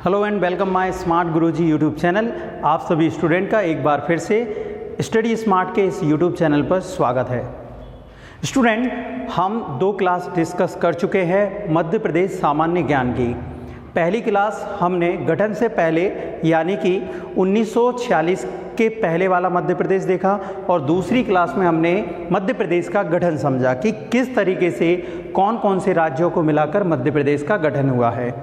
Hello and welcome my smart Guruji YouTube channel. आप सभी student का एक बार फिर से स्टडी स्मार्ट के इस यूट्यूब चैनल पर स्वागत है। स्टूडेंट, हम 2 क्लास डिस्कस कर चुके हैं मध्य प्रदेश सामान्य ज्ञान की। पहली क्लास हमने गठन से पहले यानी कि 1946 के पहले वाला मध्य प्रदेश देखा और दूसरी क्लास में हमने मध्य प्रदेश का गठन समझा कि किस तरीके से कौन कौन से राज्यों को मिलाकर मध्य प्रदेश का गठन हुआ है।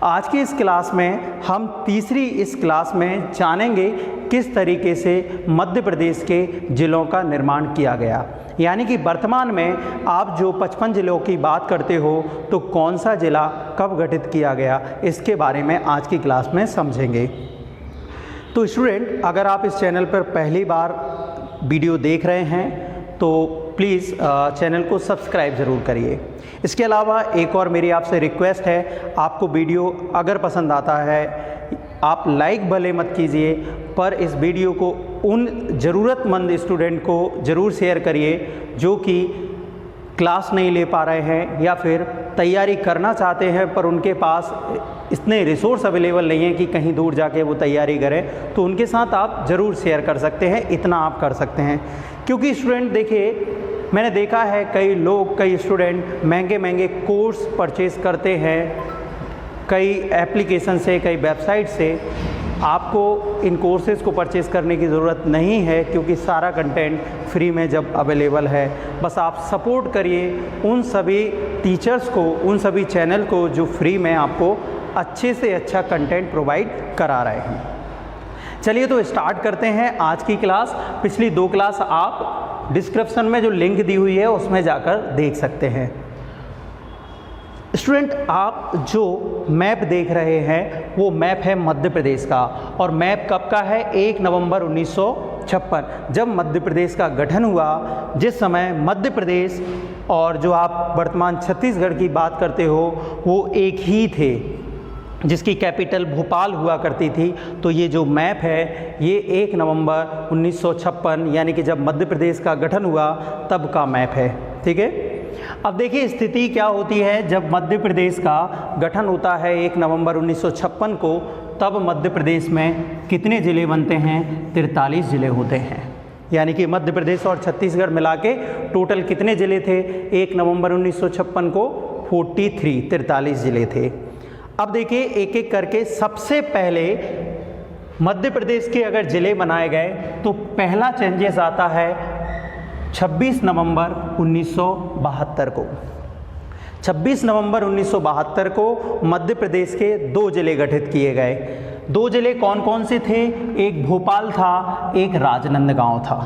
आज की इस क्लास में हम तीसरी इस क्लास में जानेंगे किस तरीके से मध्य प्रदेश के जिलों का निर्माण किया गया, यानी कि वर्तमान में आप जो 55 जिलों की बात करते हो तो कौन सा जिला कब गठित किया गया, इसके बारे में आज की क्लास में समझेंगे। तो स्टूडेंट, अगर आप इस चैनल पर पहली बार वीडियो देख रहे हैं तो प्लीज़ चैनल को सब्सक्राइब ज़रूर करिए। इसके अलावा एक और मेरी आपसे रिक्वेस्ट है, आपको वीडियो अगर पसंद आता है आप लाइक भले मत कीजिए, पर इस वीडियो को उन ज़रूरतमंद स्टूडेंट को ज़रूर शेयर करिए जो कि क्लास नहीं ले पा रहे हैं या फिर तैयारी करना चाहते हैं पर उनके पास इतने रिसोर्स अवेलेबल नहीं है कि कहीं दूर जाके वो तैयारी करें। तो उनके साथ आप ज़रूर शेयर कर सकते हैं, इतना आप कर सकते हैं। क्योंकि स्टूडेंट देखिए, मैंने देखा है कई स्टूडेंट महंगे कोर्स परचेज़ करते हैं कई एप्लीकेशन से, कई वेबसाइट से। आपको इन कोर्सेज़ को परचेज़ करने की ज़रूरत नहीं है क्योंकि सारा कंटेंट फ्री में जब अवेलेबल है। बस आप सपोर्ट करिए उन सभी टीचर्स को, उन सभी चैनल को जो फ्री में आपको अच्छे से अच्छा कंटेंट प्रोवाइड करा रहे हैं। चलिए तो स्टार्ट करते हैं आज की क्लास। पिछली 2 क्लास आप डिस्क्रिप्शन में जो लिंक दी हुई है उसमें जाकर देख सकते हैं। स्टूडेंट, आप जो मैप देख रहे हैं वो मैप है मध्य प्रदेश का, और मैप कब का है? 1 नवंबर 1956, जब मध्य प्रदेश का गठन हुआ। जिस समय मध्य प्रदेश और जो आप वर्तमान छत्तीसगढ़ की बात करते हो वो एक ही थे, जिसकी कैपिटल भोपाल हुआ करती थी। तो ये जो मैप है ये 1 नवंबर 1956 यानी कि जब मध्य प्रदेश का गठन हुआ तब का मैप है। ठीक है, अब देखिए स्थिति क्या होती है जब मध्य प्रदेश का गठन होता है 1 नवंबर 1956 को। तब मध्य प्रदेश में कितने ज़िले बनते हैं? 43 ज़िले होते हैं। यानी कि मध्य प्रदेश और छत्तीसगढ़ मिला के टोटल कितने ज़िले थे 1 नवंबर 1956 को? 43 ज़िले थे। अब देखिए एक एक करके सबसे पहले मध्य प्रदेश के अगर ज़िले बनाए गए तो पहला चेंजेस आता है 26 नवंबर 1972 को। 26 नवंबर 1972 को मध्य प्रदेश के 2 ज़िले गठित किए गए। 2 ज़िले कौन कौन से थे? एक भोपाल था, एक राजनांदगांव था।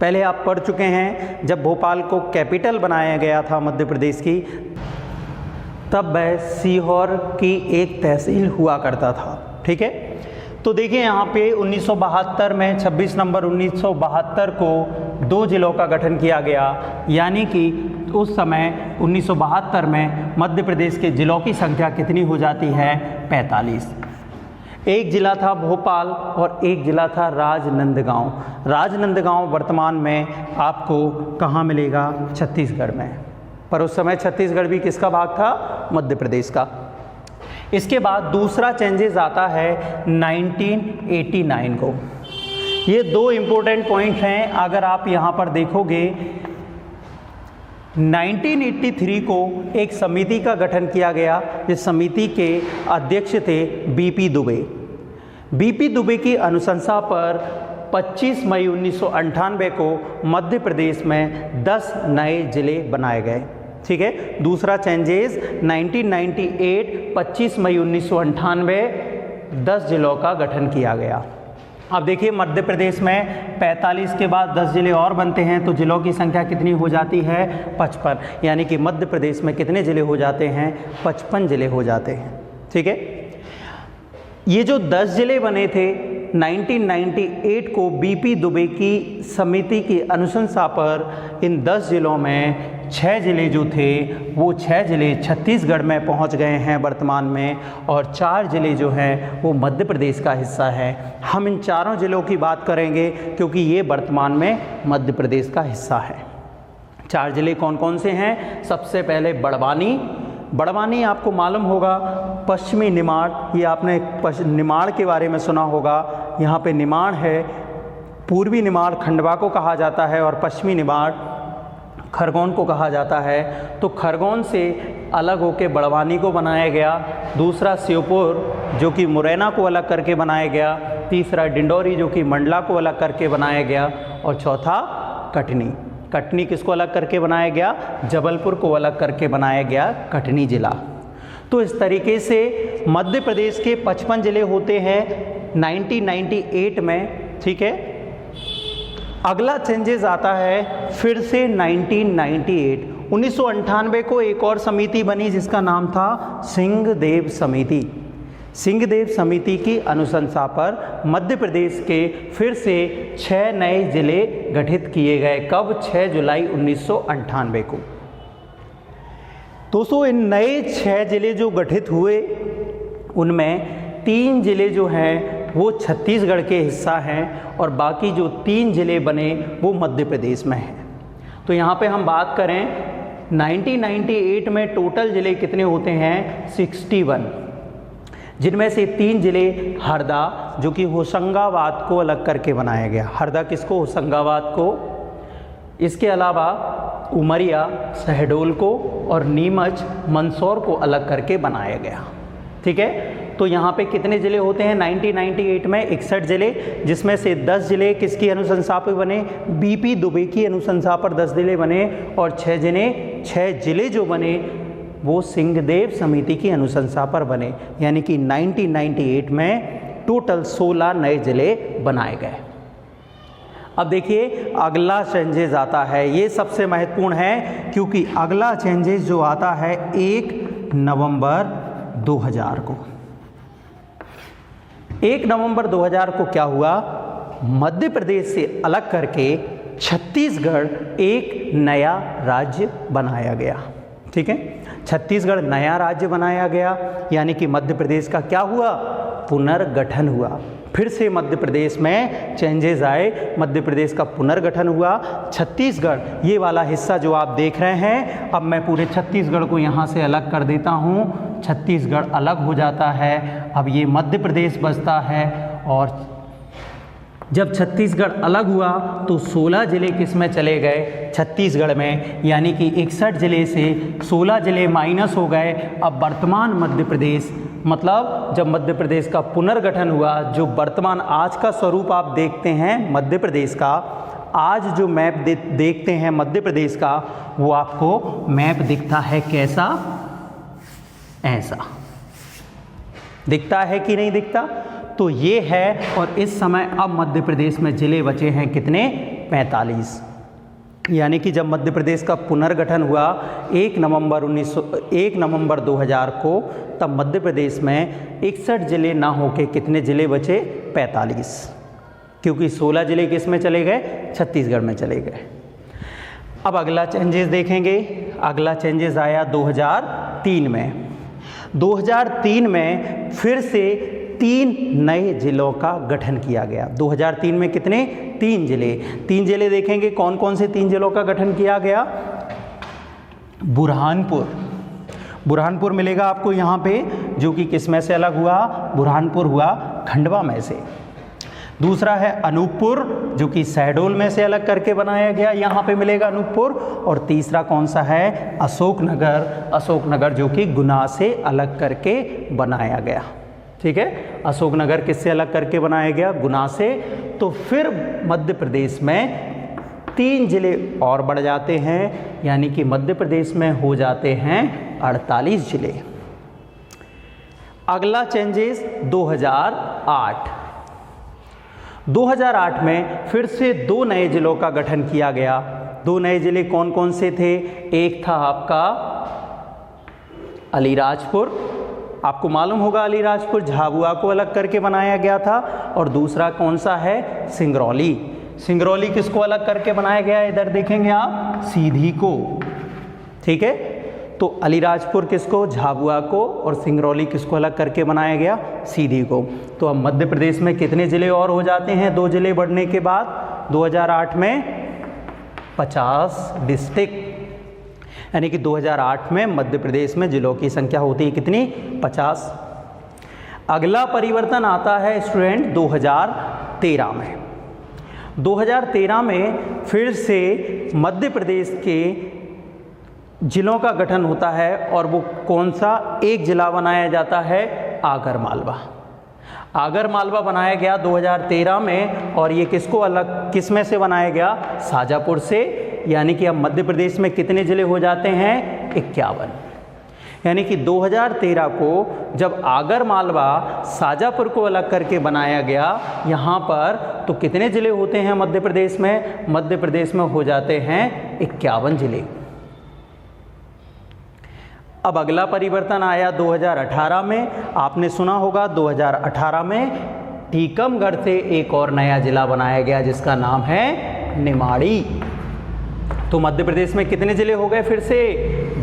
पहले आप पढ़ चुके हैं, जब भोपाल को कैपिटल बनाया गया था मध्य प्रदेश की, तब वह सीहोर की एक तहसील हुआ करता था। ठीक है, तो देखिए यहाँ पे 1972 में 26 नवंबर 1972 को 2 ज़िलों का गठन किया गया। यानी कि उस समय 1972 में मध्य प्रदेश के ज़िलों की संख्या कितनी हो जाती है? 45। एक ज़िला था भोपाल और एक ज़िला था राजनांदगांव। राजनांदगांव वर्तमान में आपको कहाँ मिलेगा? छत्तीसगढ़ में। पर उस समय छत्तीसगढ़ भी किसका भाग था? मध्य प्रदेश का। इसके बाद दूसरा चेंजेस आता है 1989 को। ये 2 इम्पोर्टेंट पॉइंट हैं। अगर आप यहाँ पर देखोगे 1983 को एक समिति का गठन किया गया। इस समिति के अध्यक्ष थे बीपी दुबे। बीपी दुबे की अनुशंसा पर 25 मई 1998 को मध्य प्रदेश में 10 नए ज़िले बनाए गए। ठीक है, दूसरा चेंजेस 1998 25 मई 1998 10 ज़िलों का गठन किया गया। अब देखिए मध्य प्रदेश में 45 के बाद 10 ज़िले और बनते हैं तो ज़िलों की संख्या कितनी हो जाती है? 55। यानी कि मध्य प्रदेश में कितने ज़िले हो जाते हैं? 55 ज़िले हो जाते हैं। ठीक है, ये जो 10 ज़िले बने थे 1998 को बीपी दुबे की समिति की अनुशंसा पर इन 10 ज़िलों में 6 ज़िले जो थे वो 6 ज़िले छत्तीसगढ़ में पहुंच गए हैं वर्तमान में, और 4 ज़िले जो हैं वो मध्य प्रदेश का हिस्सा है। हम इन चारों ज़िलों की बात करेंगे क्योंकि ये वर्तमान में मध्य प्रदेश का हिस्सा है। 4 ज़िले कौन कौन से हैं? सबसे पहले बड़वानी, बड़वानी आपको मालूम होगा पश्चिमी निमाड़, ये आपने निमाड़ के बारे में सुना होगा। यहाँ पे निमाड़ है, पूर्वी निमाड़ खंडवा को कहा जाता है और पश्चिमी निमाड़ खरगोन को कहा जाता है। तो खरगोन से अलग होकर बड़वानी को बनाया गया। दूसरा श्योपुर जो कि मुरैना को अलग करके बनाया गया। तीसरा डिंडोरी जो कि मंडला को अलग करके बनाया गया। और चौथा कटनी। कटनी किसको अलग करके बनाया गया? जबलपुर को अलग करके बनाया गया कटनी ज़िला। तो इस तरीके से मध्य प्रदेश के 55 ज़िले होते हैं 1998 में, ठीक है। अगला चेंजेस आता है फिर से 1998 को एक और समिति बनी जिसका नाम था सिंहदेव समिति। सिंहदेव समिति की अनुशंसा पर मध्य प्रदेश के फिर से 6 नए ज़िले गठित किए गए। कब? 6 जुलाई 1998 को। दोस्तों इन नए 6 ज़िले जो गठित हुए उनमें 3 ज़िले जो हैं वो छत्तीसगढ़ के हिस्सा हैं और बाकी जो 3 ज़िले बने वो मध्य प्रदेश में हैं। तो यहाँ पे हम बात करें 1998 में टोटल ज़िले कितने होते हैं? 61, जिनमें से 3 ज़िले हरदा जो कि होशंगाबाद को अलग करके बनाया गया। हरदा किसको? होशंगाबाद को। इसके अलावा उमरिया शहडोल को और नीमच मंदसौर को अलग करके बनाया गया, ठीक है। तो यहाँ पे कितने ज़िले होते हैं 1998 में? 61 ज़िले, जिसमें से 10 ज़िले किसकी अनुशंसा पर बने? बीपी दुबे की अनुशंसा पर 10 ज़िले बने और 6 ज़िले जो बने वो सिंहदेव समिति की अनुशंसा पर बने। यानी कि 1998 में टोटल 16 नए ज़िले बनाए गए। अब देखिए अगला चेंजेस आता है, ये सबसे महत्वपूर्ण है क्योंकि अगला चेंजेस जो आता है 1 नवंबर 2000 को। 1 नवंबर 2000 को क्या हुआ? मध्य प्रदेश से अलग करके छत्तीसगढ़ एक नया राज्य बनाया गया, ठीक है। छत्तीसगढ़ नया राज्य बनाया गया, यानी कि मध्य प्रदेश का क्या हुआ? पुनर्गठन हुआ। फिर से मध्य प्रदेश में चेंजेस आए, मध्य प्रदेश का पुनर्गठन हुआ। छत्तीसगढ़ ये वाला हिस्सा जो आप देख रहे हैं, अब मैं पूरे छत्तीसगढ़ को यहाँ से अलग कर देता हूँ। छत्तीसगढ़ अलग हो जाता है, अब ये मध्य प्रदेश बचता है। और जब छत्तीसगढ़ अलग हुआ तो 16 ज़िले किस में चले गए? छत्तीसगढ़ में। यानी कि 61 ज़िले से 16 ज़िले माइनस हो गए। अब वर्तमान मध्य प्रदेश, मतलब जब मध्य प्रदेश का पुनर्गठन हुआ, जो वर्तमान आज का स्वरूप आप देखते हैं मध्य प्रदेश का, आज जो मैप देखते हैं मध्य प्रदेश का, वो आपको मैप दिखता है कैसा? ऐसा दिखता है कि नहीं दिखता? तो ये है। और इस समय अब मध्य प्रदेश में ज़िले बचे हैं कितने? 45। यानी कि जब मध्य प्रदेश का पुनर्गठन हुआ 1 नवंबर 2000 को, तब मध्य प्रदेश में 61 ज़िले ना होके कितने ज़िले बचे? 45, क्योंकि 16 ज़िले किस में चले गए? छत्तीसगढ़ में चले गए। अब अगला चेंजेस देखेंगे। अगला चेंजेस आया 2003 में। 2003 में फिर से 3 नए ज़िलों का गठन किया गया। 2003 में कितने? 3 ज़िले। 3 ज़िले देखेंगे कौन कौन से 3 ज़िलों का गठन किया गया? बुरहानपुर मिलेगा आपको यहाँ पे, जो कि किस में से अलग हुआ? बुरहानपुर हुआ खंडवा में से। दूसरा है अनूपपुर, जो कि शहडोल में से अलग करके बनाया गया, यहाँ पे मिलेगा अनूपपुर। और तीसरा कौन सा है? अशोकनगर, जो कि गुना से अलग करके बनाया गया, ठीक है। अशोकनगर किससे अलग करके बनाया गया? गुना से। तो फिर मध्य प्रदेश में 3 ज़िले और बढ़ जाते हैं, यानी कि मध्य प्रदेश में हो जाते हैं 48 ज़िले। अगला चेंजेस 2008 में फिर से 2 नए ज़िलों का गठन किया गया। 2 नए ज़िले कौन कौन से थे? एक था आपका अलीराजपुर, आपको मालूम होगा अलीराजपुर झाबुआ को अलग करके बनाया गया था। और दूसरा कौन सा है? सिंगरौली किसको अलग करके बनाया गया? इधर देखेंगे आप, सीधी को, ठीक है। तो अलीराजपुर किसको? झाबुआ को। और सिंगरौली किसको अलग करके बनाया गया? सीधी को। तो अब मध्य प्रदेश में कितने ज़िले और हो जाते हैं 2 ज़िले बढ़ने के बाद? 2008 में 50 डिस्ट्रिक्ट। यानी कि 2008 में मध्य प्रदेश में जिलों की संख्या होती है कितनी? 50। अगला परिवर्तन आता है स्टूडेंट 2013 में। 2013 में फिर से मध्य प्रदेश के जिलों का गठन होता है और वो कौन सा? एक जिला बनाया जाता है, आगर मालवा। आगर मालवा बनाया गया 2013 में, और ये किस में से बनाया गया? शाजापुर से। यानी कि अब मध्य प्रदेश में कितने ज़िले हो जाते हैं? 51। यानी कि 2013 को जब आगर मालवा शाजापुर को अलग करके बनाया गया यहाँ पर, तो कितने ज़िले होते हैं मध्य प्रदेश में? मध्य प्रदेश में हो जाते हैं 51 ज़िले। अब अगला परिवर्तन आया 2018 में। आपने सुना होगा 2018 में टीकमगढ़ से एक और नया जिला बनाया गया जिसका नाम है निमाड़ी। तो मध्य प्रदेश में कितने ज़िले हो गए? फिर से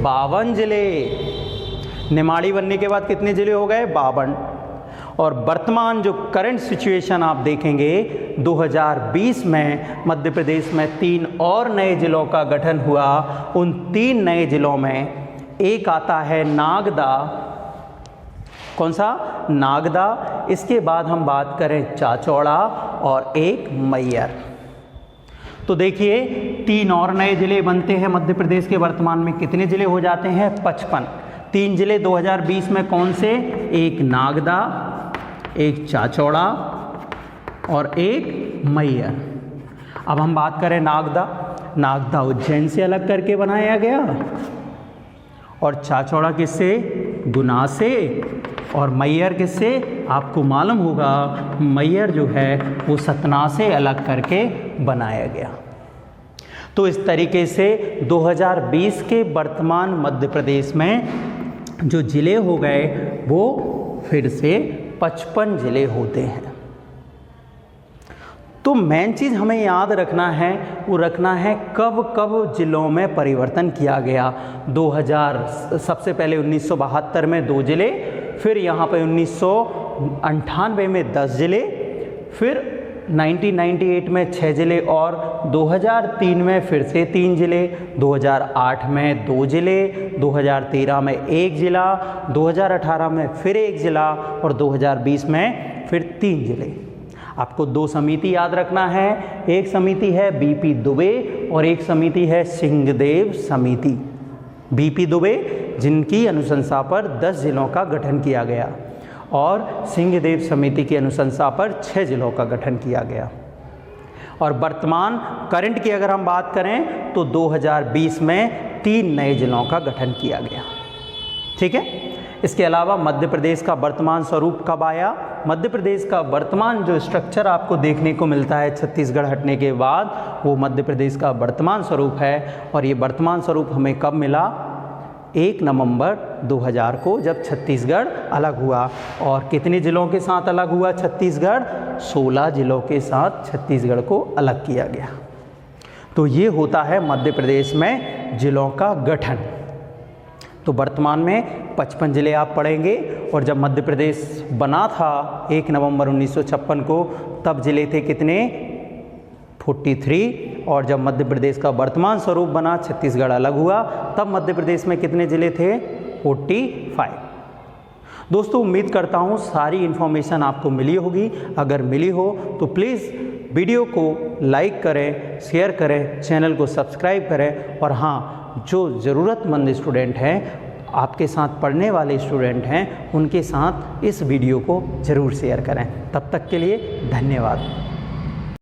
52 ज़िले। निमाड़ी बनने के बाद कितने ज़िले हो गए? 52। और वर्तमान जो करंट सिचुएशन आप देखेंगे 2020 में मध्य प्रदेश में 3 और नए ज़िलों का गठन हुआ। उन 3 नए ज़िलों में एक आता है नागदा। कौन सा? नागदा। इसके बाद हम बात करें चाचौड़ा और एक मैयर। तो देखिए 3 और नए ज़िले बनते हैं मध्य प्रदेश के। वर्तमान में कितने ज़िले हो जाते हैं? 55। 3 ज़िले 2020 में कौन से? एक नागदा, एक चाचौड़ा और एक मैयर। अब हम बात करें नागदा। नागदा उज्जैन से अलग करके बनाया गया, और चाचौड़ा किससे? गुना से। और मैयर किससे? आपको मालूम होगा मैयर जो है वो सतना से अलग करके बनाया गया। तो इस तरीके से 2020 के वर्तमान मध्य प्रदेश में जो ज़िले हो गए वो फिर से 55 ज़िले होते हैं। तो मेन चीज़ हमें याद रखना है, वो रखना है कब कब ज़िलों में परिवर्तन किया गया। 2000 सबसे पहले 1972 में 2 ज़िले, फिर यहाँ पे 1998 में 10 ज़िले, फिर 1998 में 6 ज़िले, और 2003 में फिर से 3 ज़िले, 2008 में 2 ज़िले, 2013 में 1 ज़िला, 2018 में फिर 1 ज़िला, और 2020 में फिर 3 ज़िले। आपको 2 समिति याद रखना है। एक समिति है बीपी दुबे और एक समिति है सिंहदेव समिति। बीपी दुबे जिनकी अनुशंसा पर 10 ज़िलों का गठन किया गया, और सिंहदेव समिति की अनुशंसा पर 6 ज़िलों का गठन किया गया। और वर्तमान करंट की अगर हम बात करें तो 2020 में 3 नए ज़िलों का गठन किया गया। ठीक है। इसके अलावा मध्य प्रदेश का वर्तमान स्वरूप कब आया? मध्य प्रदेश का वर्तमान जो स्ट्रक्चर आपको देखने को मिलता है छत्तीसगढ़ हटने के बाद, वो मध्य प्रदेश का वर्तमान स्वरूप है। और ये वर्तमान स्वरूप हमें कब मिला? 1 नवंबर 2000 को, जब छत्तीसगढ़ अलग हुआ। और कितने ज़िलों के साथ अलग हुआ छत्तीसगढ़? 16 ज़िलों के साथ छत्तीसगढ़ को अलग किया गया। तो ये होता है मध्य प्रदेश में ज़िलों का गठन। तो वर्तमान में 55 ज़िले आप पढ़ेंगे, और जब मध्य प्रदेश बना था 1 नवंबर 1956 को, तब ज़िले थे कितने? 43। और जब मध्य प्रदेश का वर्तमान स्वरूप बना, छत्तीसगढ़ अलग हुआ, तब मध्य प्रदेश में कितने ज़िले थे? 45। दोस्तों उम्मीद करता हूँ सारी इन्फॉर्मेशन आपको मिली होगी। अगर मिली हो तो प्लीज़ वीडियो को लाइक करें, शेयर करें, चैनल को सब्सक्राइब करें। और हाँ, जो ज़रूरतमंद स्टूडेंट हैं, आपके साथ पढ़ने वाले स्टूडेंट हैं, उनके साथ इस वीडियो को ज़रूर शेयर करें। तब तक के लिए धन्यवाद।